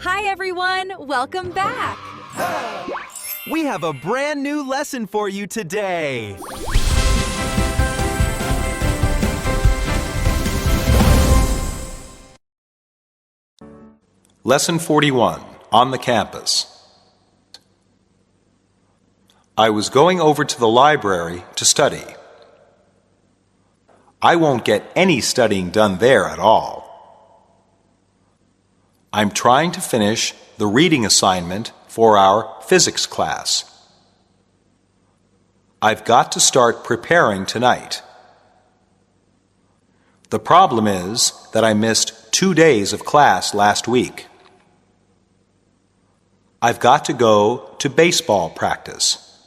Hi everyone, welcome back! We have a brand new lesson for you today. Lesson 41, on the campus. I was going over to the library to study. I won't get any studying done there at all. I'm trying to finish the reading assignment for our physics class. I've got to start preparing tonight. The problem is that I missed 2 days of class last week. I've got to go to baseball practice.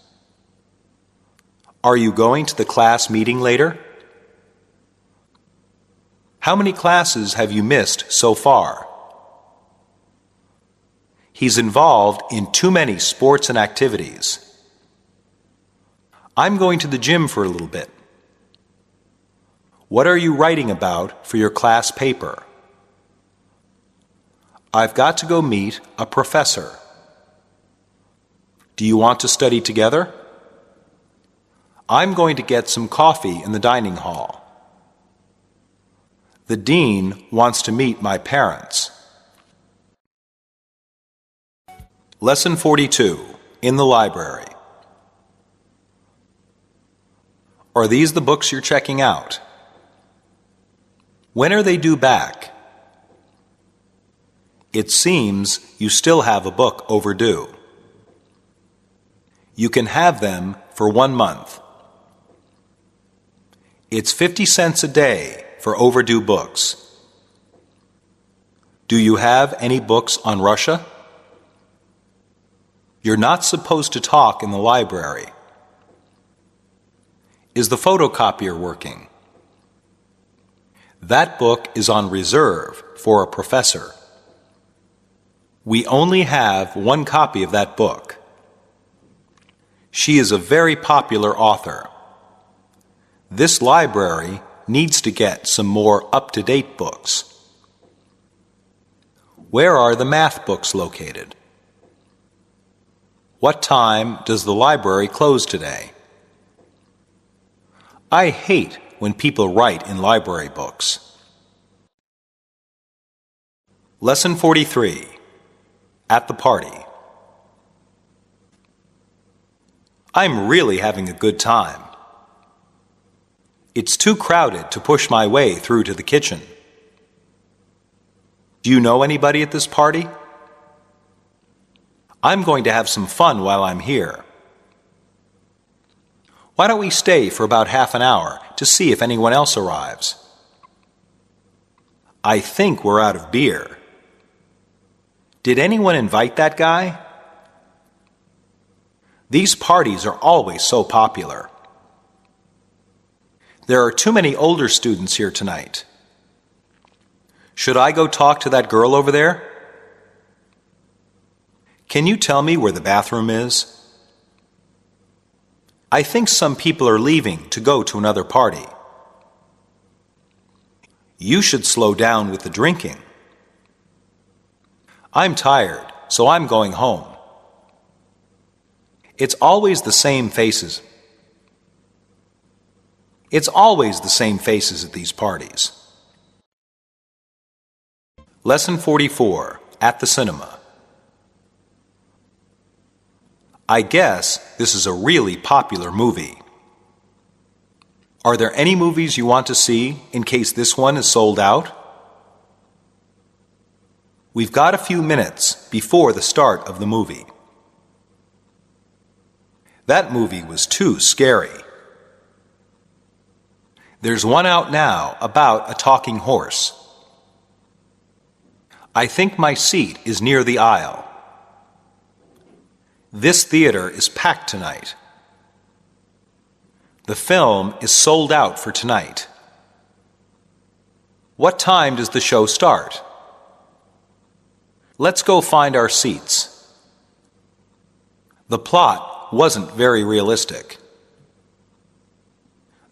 Are you going to the class meeting later? How many classes have you missed so far? He's involved in too many sports and activities. I'm going to the gym for a little bit. What are you writing about for your class paper? I've got to go meet a professor. Do you want to study together? I'm going to get some coffee in the dining hall. The dean wants to meet my parents. Lesson 42, in the library. Are these the books you're checking out? When are they due back? It seems you still have a book overdue. You can have them for 1 month. It's 50 cents a day for overdue books. Do you have any books on Russia? You're not supposed to talk in the library. Is the photocopier working? That book is on reserve for a professor. We only have 1 copy of that book. She is a very popular author. This library needs to get some more up-to-date books. Where are the math books located? What time does the library close today? I hate when people write in library books. Lesson 43, at the party. I'm really having a good time. It's too crowded to push my way through to the kitchen. Do you know anybody at this party? I'm going to have some fun while I'm here. Why don't we stay for about half an hour to see if anyone else arrives? I think we're out of beer. Did anyone invite that guy? These parties are always so popular. There are too many older students here tonight. Should I go talk to that girl over there? Can you tell me where the bathroom is? I think some people are leaving to go to another party. You should slow down with the drinking. I'm tired, so I'm going home. It's always the same faces. It's always the same faces at these parties. Lesson 44, at the cinema. I guess this is a really popular movie. Are there any movies you want to see in case this one is sold out? We've got a few minutes before the start of the movie. That movie was too scary. There's one out now about a talking horse. I think my seat is near the aisle. This theater is packed tonight. The film is sold out for tonight. What time does the show start? Let's go find our seats. The plot wasn't very realistic.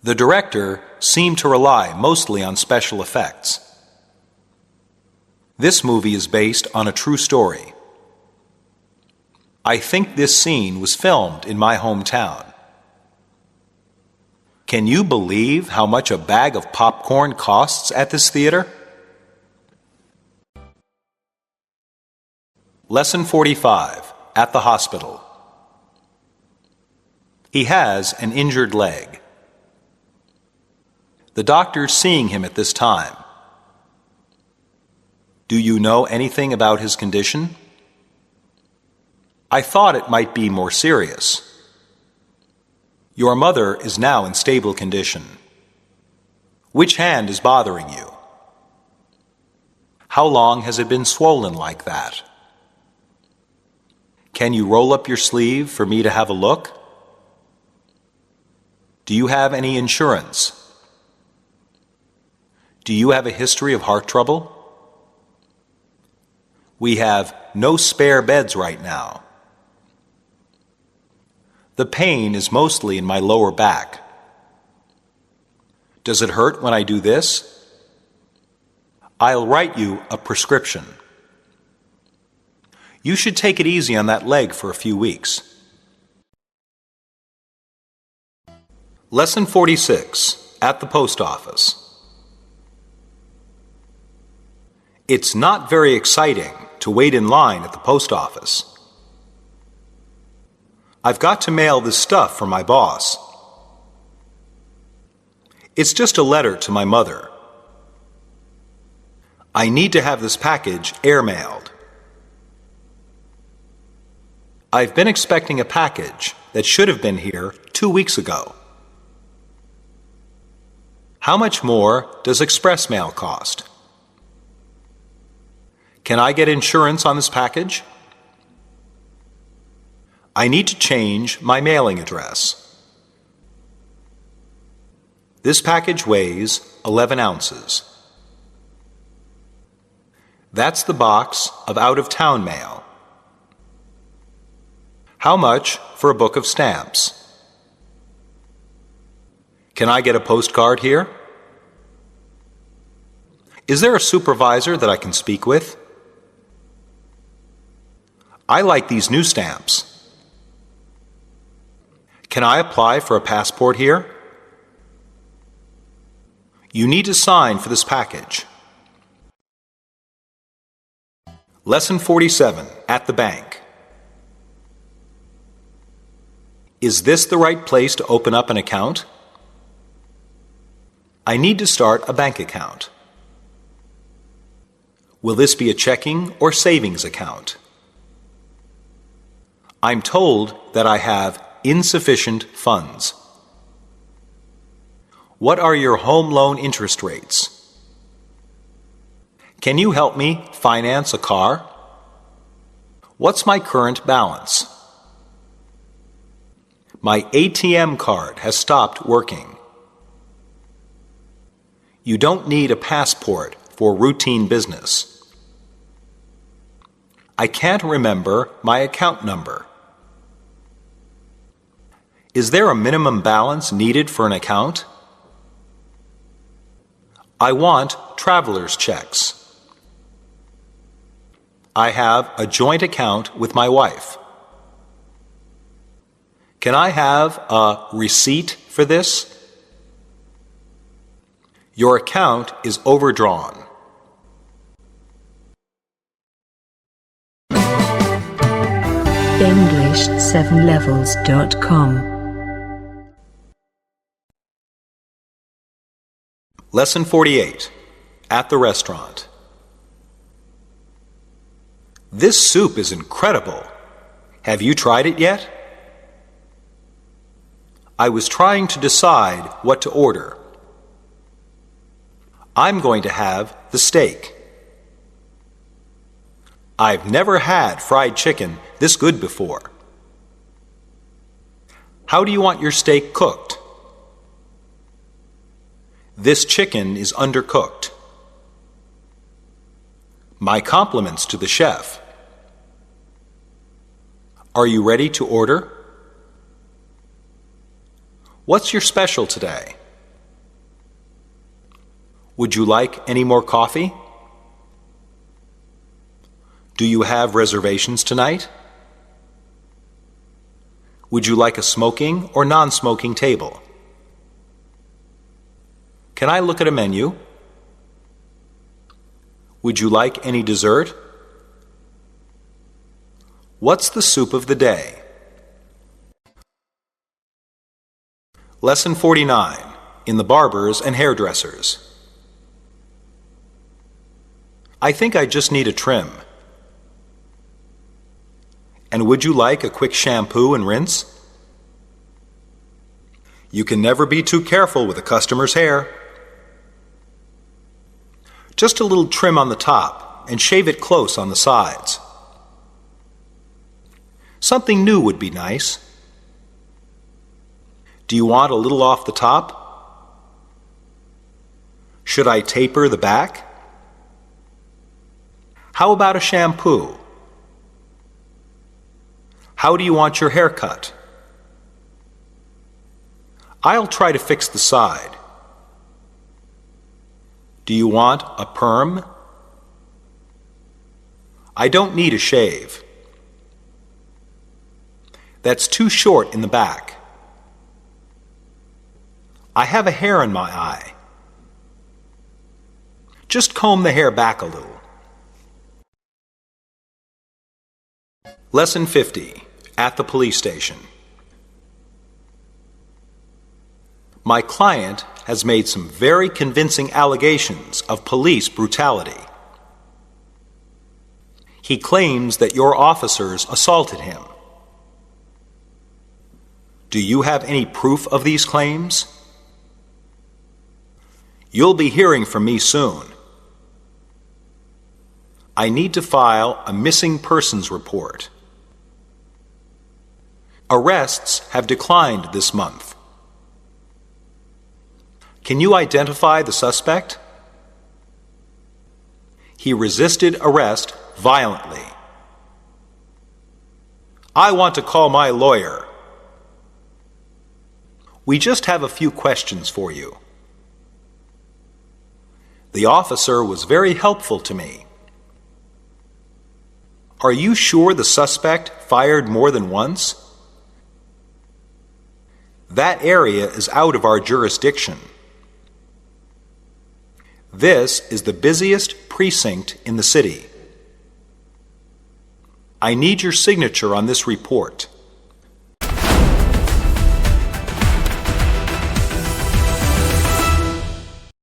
The director seemed to rely mostly on special effects. This movie is based on a true story. I think this scene was filmed in my hometown. Can you believe how much a bag of popcorn costs at this theater? Lesson 45, at the hospital. He has an injured leg. The doctor's seeing him at this time. Do you know anything about his condition? I thought it might be more serious. Your mother is now in stable condition. Which hand is bothering you? How long has it been swollen like that? Can you roll up your sleeve for me to have a look? Do you have any insurance? Do you have a history of heart trouble? We have no spare beds right now. The pain is mostly in my lower back. Does it hurt when I do this? I'll write you a prescription. You should take it easy on that leg for a few weeks. Lesson 46, at the post office. It's not very exciting to wait in line at the post office. I've got to mail this stuff for my boss. It's just a letter to my mother. I need to have this package airmailed. I've been expecting a package that should have been here 2 weeks ago. How much more does express mail cost? Can I get insurance on this package? I need to change my mailing address. This package weighs 11 ounces. That's the box of out-of-town mail. How much for a book of stamps? Can I get a postcard here? Is there a supervisor that I can speak with? I like these new stamps. Can I apply for a passport here? You need to sign for this package. Lesson 47, at the bank. Is this the right place to open up an account? I need to start a bank account. Will this be a checking or savings account? I'm told that I have insufficient funds. What are your home loan interest rates? Can you help me finance a car? What's my current balance? My ATM card has stopped working. You don't need a passport for routine business. I can't remember my account number. Is there a minimum balance needed for an account? I want traveler's checks. I have a joint account with my wife. Can I have a receipt for this? Your account is overdrawn. English7levels.com Lesson 48, at the restaurant. This soup is incredible. Have you tried it yet? I was trying to decide what to order. I'm going to have the steak. I've never had fried chicken this good before. How do you want your steak cooked? This chicken is undercooked. My compliments to the chef. Are you ready to order? What's your special today? Would you like any more coffee? Do you have reservations tonight? Would you like a smoking or non-smoking table? Can I look at a menu? Would you like any dessert? What's the soup of the day? Lesson 49, in the barbers and hairdressers. I think I just need a trim. And would you like a quick shampoo and rinse? You can never be too careful with a customer's hair. Just a little trim on the top and shave it close on the sides. Something new would be nice. Do you want a little off the top? Should I taper the back? How about a shampoo? How do you want your hair cut? I'll try to fix the side. Do you want a perm? I don't need a shave. That's too short in the back. I have a hair in my eye. Just comb the hair back a little. Lesson 50, at the police station. My client has made some very convincing allegations of police brutality. He claims that your officers assaulted him. Do you have any proof of these claims? You'll be hearing from me soon. I need to file a missing persons report. Arrests have declined this month. Can you identify the suspect? He resisted arrest violently. I want to call my lawyer. We just have a few questions for you. The officer was very helpful to me. Are you sure the suspect fired more than once? That area is out of our jurisdiction. This is the busiest precinct in the city. I need your signature on this report.